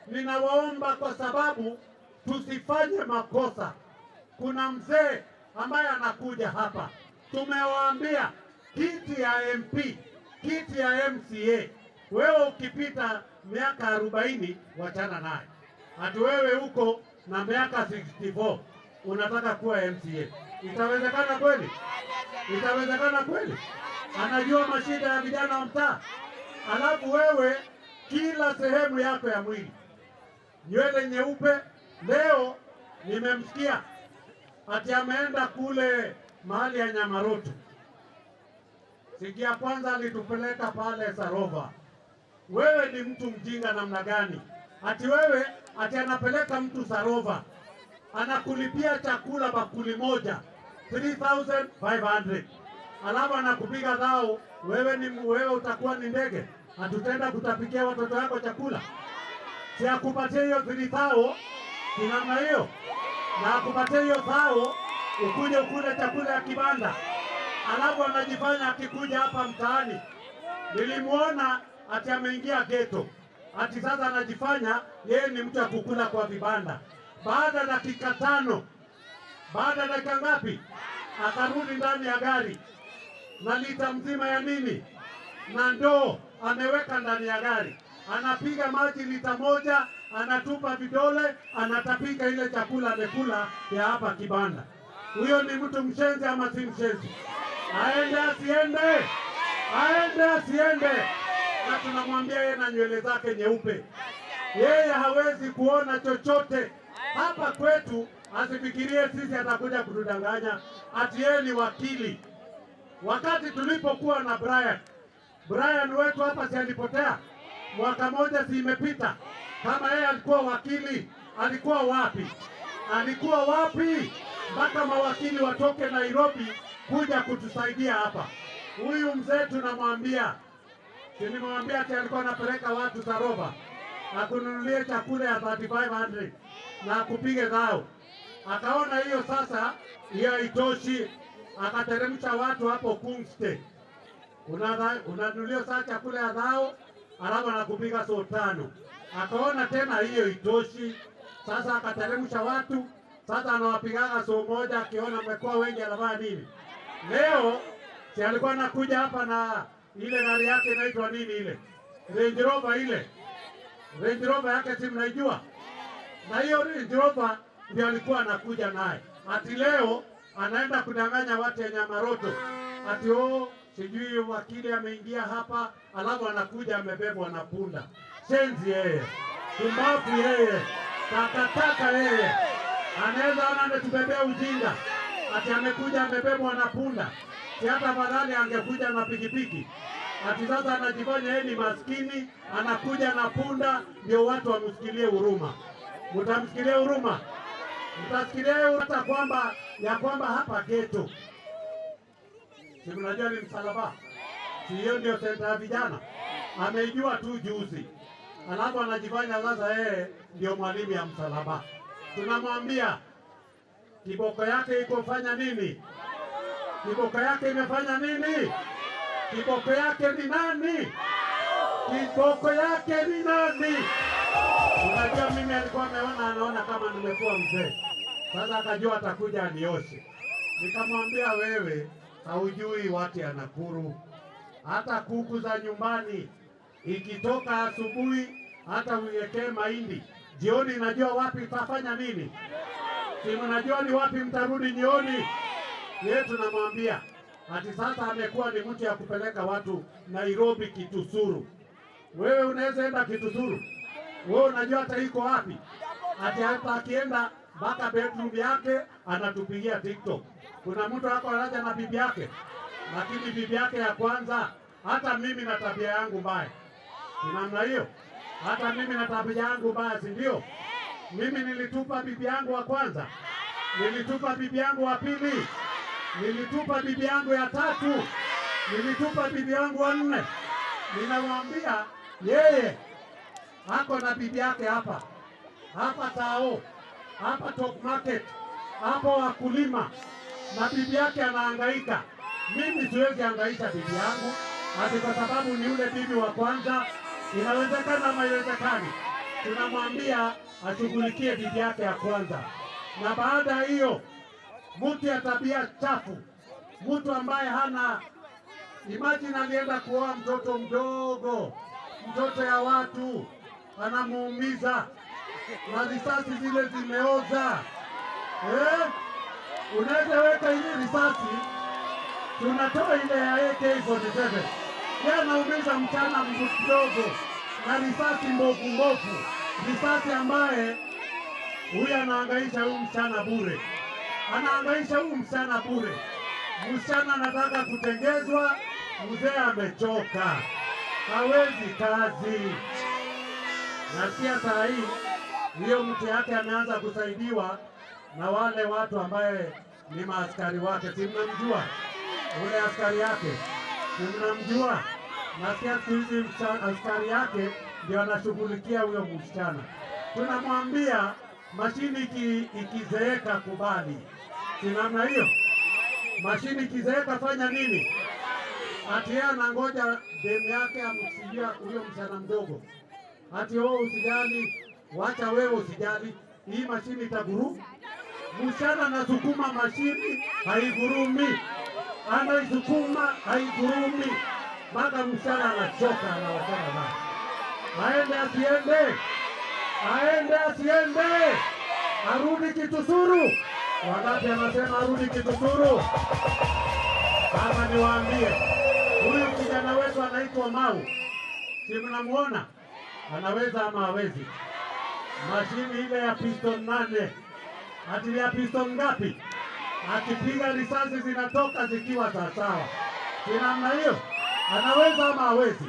ninawaomba kwa sababu tusifanye makosa. Kuna mzee ambaye anakuja hapa, tumewaambia kiti ya MP, kiti ya MCA, wewe ukipita miaka 40 wachana naye. Ati wewe uko na miaka 64 unataka kuwa MCA. Itawezekana kweli? Itawezekana kweli? Anajua mashida ya vijana wa mtaa. Alafu wewe kila sehemu yako ya mwili nywele nyeupe. Leo nimemsikia ati ameenda kule mahali ya Nyamaroto. Siku ya kwanza alitupeleka pale Sarova. Wewe ni mtu mjinga namna gani? Ati wewe ati anapeleka mtu Sarova, anakulipia chakula bakuli moja 3500, alafu anakupiga dhao. Wewe utakuwa ni ndege? Hatutenda kutapikia watoto wako chakula? Si akupatie hiyo 3000 kinamna hiyo, na akupatie hiyo dhao ukuje ukule chakula ya kibanda. Alafu anajifanya akikuja hapa mtaani, nilimuona ati ameingia ghetto, ati sasa anajifanya yeye ni mtu wa kukula kwa vibanda. Baada ya dakika 5, baada ya dakika ngapi, akarudi ndani ya gari na lita mzima ya nini na ndoo ameweka ndani ya gari, anapiga maji lita 1, anatupa vidole, anatapika ile chakula amekula ya hapa kibanda. Huyo ni mtu mshenzi ama si mshenzi? Aende asiende? Aende asiende? Na tunamwambia yeye na nywele zake nyeupe, yeye hawezi kuona chochote hapa kwetu. Asifikirie sisi atakuja kutudanganya ati yeye ni wakili. Wakati tulipokuwa na Brian wetu hapa, si alipotea mwaka moja, si imepita? Kama yeye alikuwa wakili, alikuwa wapi? Alikuwa wapi mpaka mawakili watoke Nairobi kuja kutusaidia hapa? Huyu mzee tunamwambia, nilimwambia ati alikuwa anapeleka watu Sarova akununulie chakula ya 3500 na akupige dhao. Akaona hiyo sasa hiyo haitoshi, akateremsha watu hapo Kungste. Unanunulia sasa chakula ya dhao, alafu anakupiga so 5. Akaona tena hiyo itoshi, sasa akateremsha watu, sasa anawapigaga so 1. Akiona mmekuwa wengi anafanya nini? Leo si alikuwa anakuja hapa na ile gari yake inaitwa nini ile? Range Rover ile. Range Rover yake si mnaijua? Na hiyo Range Rover ndio alikuwa anakuja naye. Ati leo anaenda kudanganya watu ya Nyamaroto. Ati sijui wakili ameingia hapa, alafu anakuja amebebwa na punda. Shenzi yeye. Kumbafu yeye. Takataka yeye. Anaweza anatubebea ujinga. Ati amekuja amebebwa na punda. Si hata badali angekuja na pikipiki. Ati sasa anajifanya yeye ni maskini, anakuja na punda ndio watu wamsikilie huruma. Mtamsikilie huruma? Mtasikilia hata kwamba hapa ghetto, si mnajua ni msalaba? Si hiyo ndio senta ya vijana? Ameijua tu juzi, alafu anajifanya sasa yeye ndio mwalimu ya msalaba. Tunamwambia kiboko yake iko fanya nini? Kiboko yake imefanya nini? Kiboko yake ni nani? Kiboko yake ni nani? Unajua mimi alikuwa anaona kama nimekuwa mzee. Sasa akajua atakuja anioshe. Nikamwambia wewe haujui watu ya Nakuru. Hata kuku za nyumbani ikitoka asubuhi hata uiwekee mahindi, jioni najua wapi itafanya nini? Si mnajua ni wapi mtarudi jioni? Yeye tunamwambia ati sasa amekuwa ni mtu ya kupeleka watu Nairobi Kitusuru. Wewe unaweza enda Kitusuru? Wewe unajua hata iko wapi? Ati hata akienda mpaka bedroom yake anatupigia TikTok. Kuna mtu wako anaja na bibi yake, lakini bibi yake ya kwanza, hata mimi na tabia yangu mbaya. Ni namna hiyo. Hata mimi na tabia yangu mbaya, si ndio? Mimi nilitupa bibi yangu wa kwanza, nilitupa bibi yangu wa pili, nilitupa bibi yangu ya 3, nilitupa bibi yangu wa 4. Ninamwambia yeye ako na bibi yake hapa Tao, hapa Top Market, hapo wakulima, na bibi yake anahangaika. Mimi siwezi hangaisha bibi yangu ati kwa sababu ni yule bibi wa kwanza. Inawezekana ama haiwezekani? tunamwambia ashughulikie bibi yake ya kwanza, na baada ya hiyo mtu ya tabia chafu, mtu ambaye hana imagine, alienda kuoa mtoto mdogo, mtoto ya watu, anamuumiza na risasi zile zimeoza. Unaweza weka ile risasi, tunatoa ile ya AK47, yeye anaumiza mchana mdogo na risasi mbovu, risasi ambaye huyu anahangaisha huyu msichana bure, anahangaisha huyu msichana bure. Msichana anataka kutengezwa, mzee amechoka, hawezi kazi. Nasikia saa hii hiyo mtu yake ameanza kusaidiwa na wale watu ambaye ni maaskari wake. Si mnamjua ule askari yake? Si mnamjua? Nasikia siku hizi askari yake ndio anashughulikia huyo msichana. Tunamwambia mashini ikizeeka kubali. Si namna hiyo? Mashini ikizeeka fanya nini? Ati yeye anangoja demu yake amsidia huyo msichana mdogo. Ati wewe usijali, wacha wewe usijali, hii mashini itaguru. Msichana anasukuma mashini, haigurumi. Anaisukuma, haigurumi. Mpaka msichana anachoka, anawachana naye. Aende asiende? Aende asiende? Arudi Kitusuru? Wangapi anasema arudi Kitusuru? Kama niwaambie, huyu kijana wetu anaitwa Mau. Si mnamuona? Anaweza ama hawezi? Mashini ile ya piston 8. Ati ya piston ngapi? Akipiga risasi zinatoka zikiwa sawasawa. Si namna hiyo? Anaweza ama hawezi?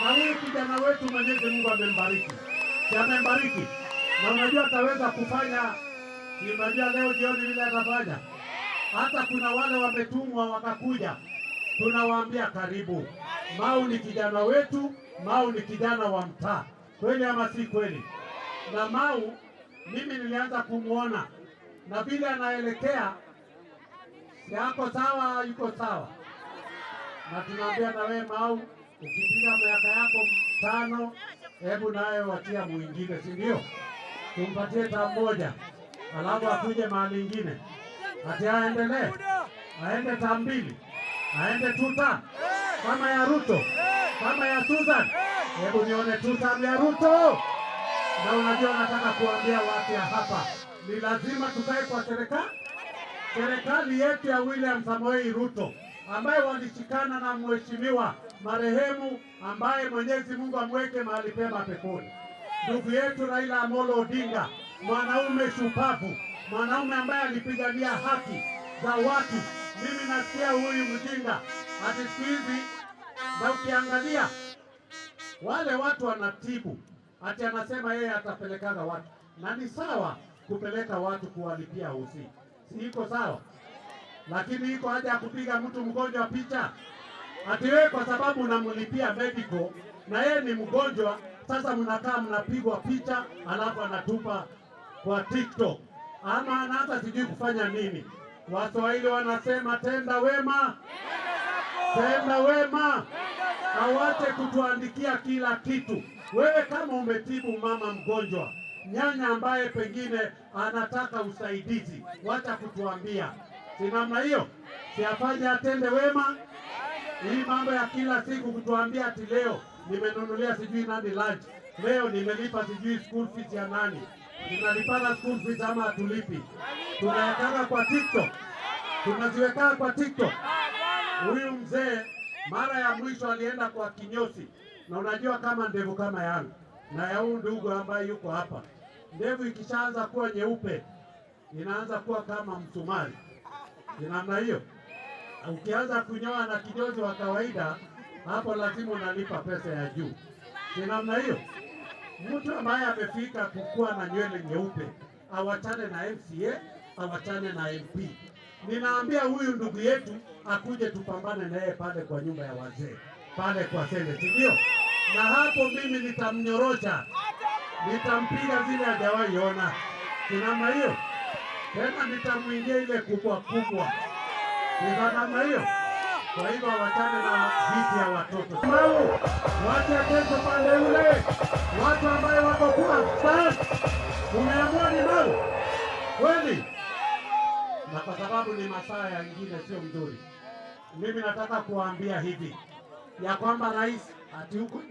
Na huyu kijana wetu Mwenyezi Mungu amembariki. Si amembariki? Na unajua ataweza kufanya, si unajua leo jioni vile atafanya. Hata kuna wale wametumwa wakakuja, tunawaambia karibu. Mau ni kijana wetu, Mau ni kijana wa mtaa. Kweli ama si kweli? Na Mau mimi nilianza kumuona na vile anaelekea, yako sawa, yuko sawa. Na tunaambia na wewe Mau, ukipiga miaka yako 5, hebu naye watia mwingine, si ndio? Tumpatie taa moja, alafu akuje mahali ingine. Ati aendelee, aende taa 2, aende 2 kama ya Ruto, kama ya Susan. Hebu nione 2 ya Ruto. Na unajua nataka kuambia watu ya hapa, ni lazima tukae kwa serikali yetu ya William Samoei Ruto, ambaye walishikana na mheshimiwa marehemu, ambaye Mwenyezi Mungu amweke mahali pema peponi, ndugu yetu Raila Amolo Odinga, mwanaume shupavu, mwanaume ambaye alipigania haki za watu. Mimi nasikia huyu mjinga ati siku hizi, na ukiangalia wale watu wanatibu, ati anasema yeye atapelekaga watu, na ni sawa kupeleka watu kuwalipia usi, si iko sawa? Lakini iko haja ya kupiga mtu mgonjwa picha ati wewe kwa sababu unamlipia medical na yeye ni mgonjwa, sasa mnakaa mnapigwa picha alafu anatupa kwa TikTok, ama anaanza sijui kufanya nini. Waswahili wanasema tenda wema, tenda wema, awache kutuandikia kila kitu. Wewe kama umetibu mama mgonjwa, nyanya ambaye pengine anataka usaidizi, wacha kutuambia. Si namna hiyo? Siafanye atende wema. Hii mambo ya kila siku kutuambia ati leo nimenunulia sijui nani lunch, leo nimelipa sijui school fees ya nani. Tunalipana school fees ama hatulipi? Tunawekana kwa TikTok, tunaziwekana kwa TikTok. Huyu mzee mara ya mwisho alienda kwa kinyozi, na unajua kama ndevu kama yangu na ya huyu ndugu ambaye yuko hapa, ndevu ikishaanza kuwa nyeupe inaanza kuwa kama msumari. Ni namna hiyo. Ukianza kunyoa na kinyozi wa kawaida, hapo lazima unalipa pesa ya juu. Ni namna hiyo. Mtu ambaye amefika kukua na nywele nyeupe, awachane na MCA, awachane na MP. Ninaambia huyu ndugu yetu akuje tupambane na yeye pale kwa nyumba ya wazee, pale kwa Senate, ndio? Na hapo mimi nitamnyorosha, nitampiga zile hajawahi ona. Ni namna hiyo. Tena nitamwingia ile kubwa kubwa. Ni namna hiyo. Kwa hivyo wachane na viti ya watoto. Mau, wacha kesho pande ule. Watu ambaye wako kwa stand. Umeamua ni Mau. Kweli? Na kwa sababu ni masaa ya ingine sio mzuri. Mimi nataka kuambia hivi ya kwamba rais ati huku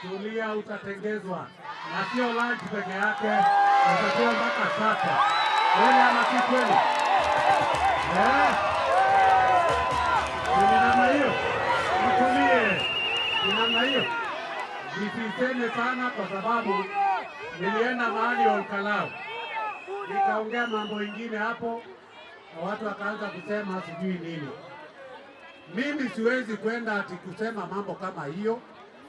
tulia utatengezwa na sio lunch peke yake, utakuwa mpaka sasa. Kweli ama si kweli? Ni namna hiyo, mtulie. Ni namna hiyo, nisiseme sana kwa sababu nilienda mahali Olkalau nikaongea mambo ingine hapo, na watu wakaanza kusema sijui nini. Mimi siwezi kwenda ati kusema mambo kama hiyo,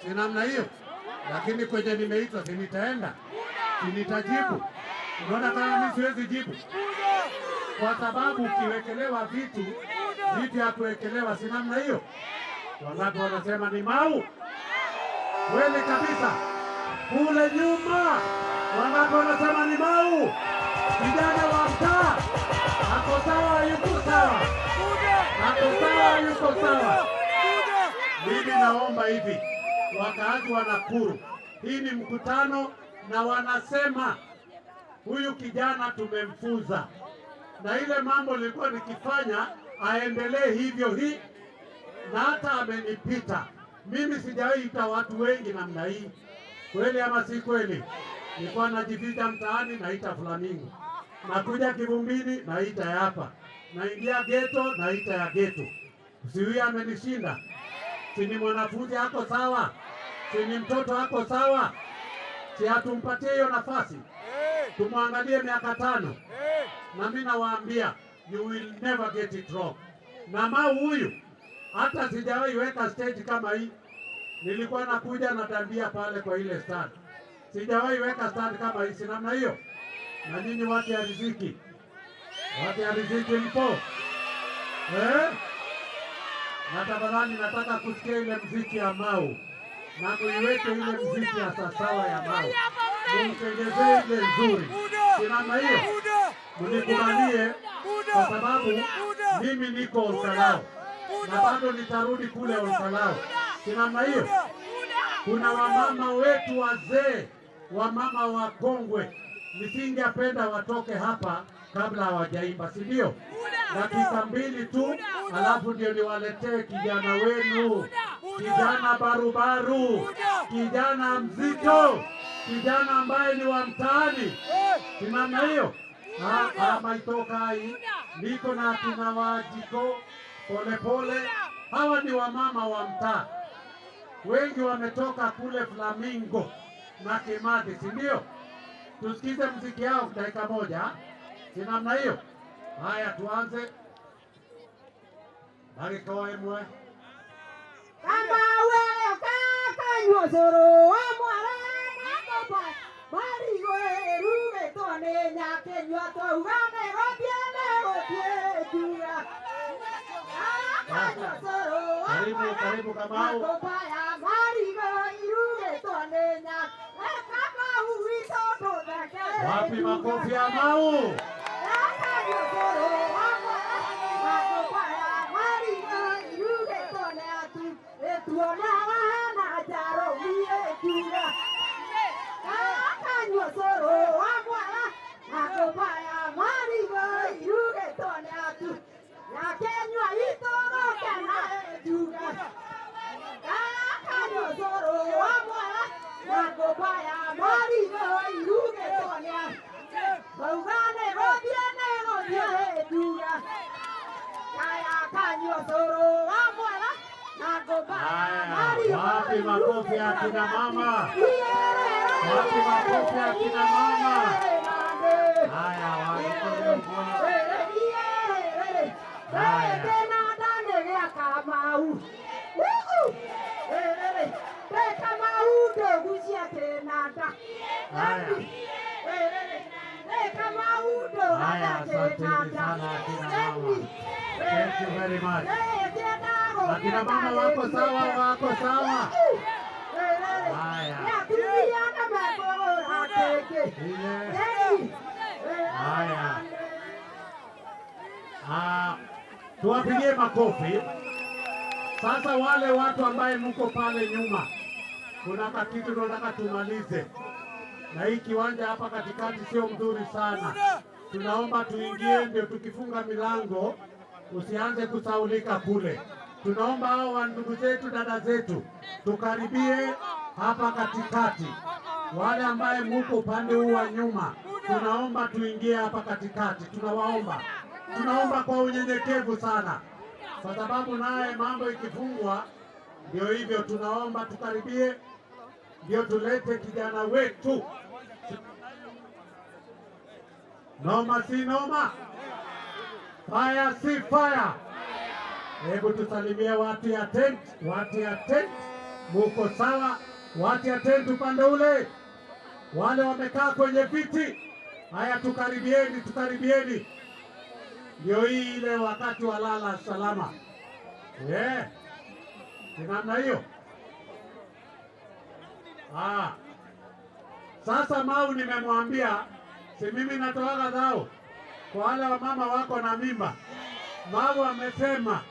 si namna hiyo. Lakini kwenye nimeitwa, si nitaenda, si nitajibu. Unaona kama mimi siwezi jibu, kwa sababu ukiwekelewa vitu ya kuwekelewa, si namna hiyo. Wangapi wanasema ni Mau? Kweli kabisa. Kule nyuma wangapi wanasema ni Mau? Kijana wa mtaa ako sawa, yuko sawa, ako sawa, yuko sawa. Mimi naomba hivi, wakaaji wa Nakuru, hii ni mkutano na wanasema huyu kijana tumemfuza, na ile mambo nilikuwa nikifanya aendelee hivyo hii, na hata amenipita. Mimi sijawahi ita watu wengi namna hii. Kweli ama si kweli? Nilikuwa najificha mtaani naita Flamingo, nakuja Kivumbini naita ya hapa, naingia geto naita ya geto. Usiwi amenishinda. Si ni mwanafunzi ako sawa? Si ni mtoto ako sawa? Si atumpatie hiyo nafasi, tumwangalie miaka 5. Na mimi nawaambia you will never get it wrong. Na Mau huyu hata sijawahi weka stage kama hii. Nilikuwa nakuja na dandia pale kwa ile stand. Sijawahi weka stand kama hii, si namna hiyo. Na nyinyi watu ya riziki, watu ya riziki mpo? Na tafadhali nataka kusikia ile mziki ya Mau, na kuiweke ile mziki ya sasawa ya Mau, mtengezee ile nzuri, si namna hiyo. Mnikubalie kwa sababu mimi niko Olkalau na bado nitarudi kule Olkalau, si namna hiyo. Kuna wamama wetu wazee, wamama wakongwe, nisingependa watoke hapa kabla hawajaimba, si ndio? Dakika 2 tu, alafu ndio niwaletee kijana wenu, kijana barubaru, kijana mzito, kijana ambaye ni wa mtaani, si namna hiyo. Maitokai niko na akina Wajiko Polepole, hawa ni wamama wa mtaa, wengi wametoka kule Flamingo na Kimathi, si ndio? Tusikize mziki yao dakika 1, si namna hiyo. Haya, tuanze. Dakika 1. Kama wewe kaka nyosoro wa mwarana kopa bari we rume tone nyake nyoto ugane rotiene jura. Karibu Kamau. Kopa ya bari we rume tone nyake kama uwito tone. Wapi makofi ya Mau? Wapi makofi ya kina mama? Wapi makofi ya kina mama? Haya, wapi asanteni sana akina mama. Thank you very much. Akina mama wako sawa, wako sawa. Haya. Haya. Tuwapigie makofi. Sasa wale watu ambaye mko pale nyuma, kuna kitu tunataka tumalize, na hii kiwanja hapa katikati sio mzuri sana. Tunaomba tuingie, ndio tukifunga milango usianze kusaulika kule. Tunaomba hao ndugu zetu, dada zetu, tukaribie hapa katikati. Wale ambaye muko upande huu wa nyuma, tunaomba tuingie hapa katikati. Tunaomba kwa unyenyekevu sana, kwa sababu naye mambo ikifungwa ndio hivyo. Tunaomba tukaribie, ndio tulete kijana wetu. Noma si noma, fire si fire. Hebu tusalimie watu ya tent, muko sawa? Watu ya tent upande ule, wale wamekaa kwenye viti, haya tukaribieni. Ndio hii ile wakati wa lala salama. Ni namna hiyo. Sasa Mau nimemwambia, si mimi natoaga dhao kwa wale wamama wako na mimba. Mau amesema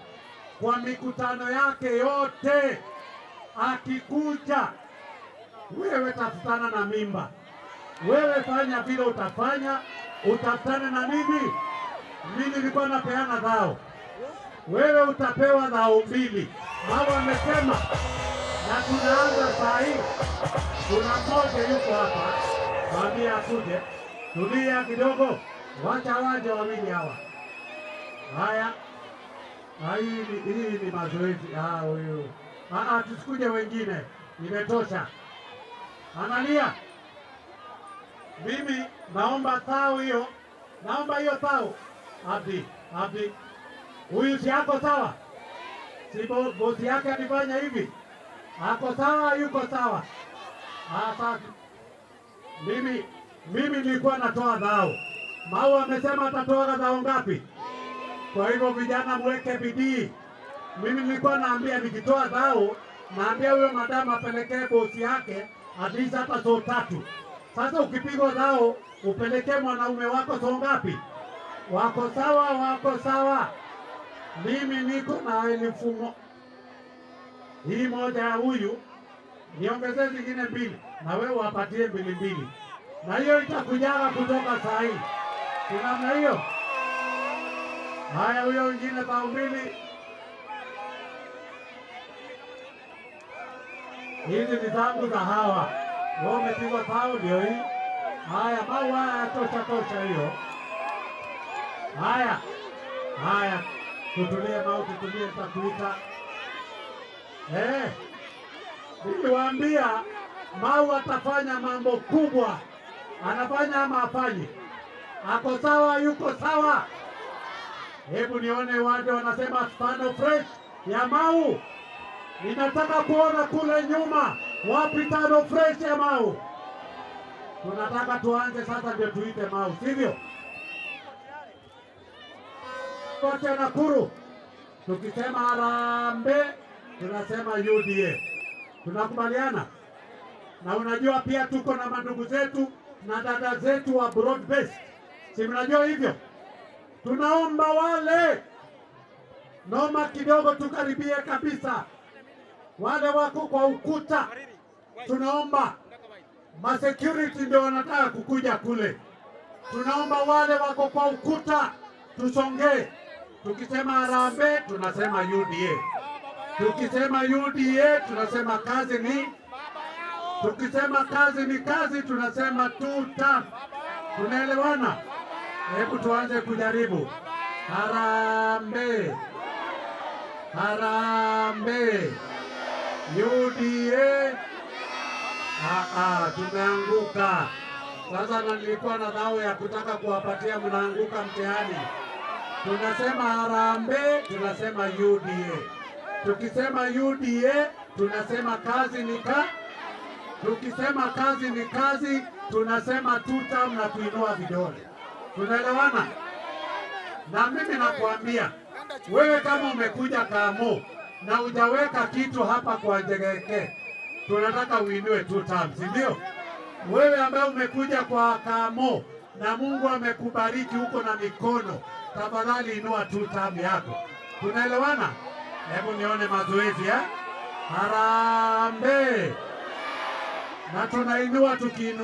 kwa mikutano yake yote akikuja, wewe tafutana na mimba, wewe fanya vile utafanya, utafutane na mimi. Mimi nilikuwa napeana dhao, wewe utapewa dhao 2. Mau amesema, na tunaanza saa hii. Kuna mmoja yuko hapa, mwambie akuje. Tulia kidogo, wacha waje wawili hawa. Haya, hii ni mazoezi. Huyu tusikuje wengine, imetosha. Angalia, mimi naomba thao hiyo, naomba hiyo thao. Abdi, huyu si ako sawa? Si bosi yake alifanya hivi? Ako sawa, yuko sawa? Sasa mimi nilikuwa natoa dhao. Mau amesema atatoa dhao ngapi? Kwa hivyo vijana mweke bidii. Mimi nilikuwa naambia nikitoa dhao, naambia huyo madamu apelekee bosi yake at least hata so 3. Sasa ukipigwa dhao upelekee mwanaume wako so ngapi? Wako sawa. Mimi niko na 1000. Hii moja ya huyu niongezee zingine 2, na wewe wapatie 2, na hiyo itakujaga kutoka saa hii. Namna hiyo. Haya, huyo wengine dhao 2. Hizi ni zangu za hawa. Wao umepigwa thao ndio hii. Haya, Mau, haya tosha hiyo. Haya, tutulie Mau, tutulie, tutakuita. Niliwaambia Mau atafanya mambo kubwa. Anafanya ama afanye? Ako sawa, yuko sawa? Hebu nione watu wanasema Spano fresh ya Mau. Ninataka kuona kule nyuma wapi tano fresh ya Mau. Tunataka tuanze sasa ndio tuite Mau, sivyo? Kote Nakuru tukisema Harambee tunasema UDA. Tunakubaliana? Na unajua pia tuko na mandugu zetu na dada zetu wa broad based. Si mnajua hivyo? Tunaomba wale noma kidogo tukaribie kabisa. Wale wako kwa ukuta, tunaomba security ndio wanataka kukuja kule. Tunaomba wale wako kwa ukuta tusongee. Tukisema Harambee tunasema UDA. Tukisema UDA tunasema kazi ni, tukisema kazi ni kazi, tunasema 2 term. Tunaelewana? Hebu tuanze kujaribu. Harambee, UDA. Tumeanguka. Sasa na nilikuwa na dhao ya kutaka kuwapatia, mnaanguka mtihani. Tunasema Harambee, tunasema UDA. Tukisema UDA tunasema kazi ni tukisema kazi ni kazi, tunasema 2 term na kuinua vidole. Tunaelewana? Na mimi nakuambia wewe, kama umekuja Kamo na hujaweka kitu hapa kwa Njegeke, tunataka uinue 2 term, si ndio? Wewe ambaye umekuja kwa Kamo na Mungu amekubariki huko na mikono, tafadhali inua 2 term yako. Tunaelewana? Hebu nione mazoezi Harambee. Na tunainua tukiinua.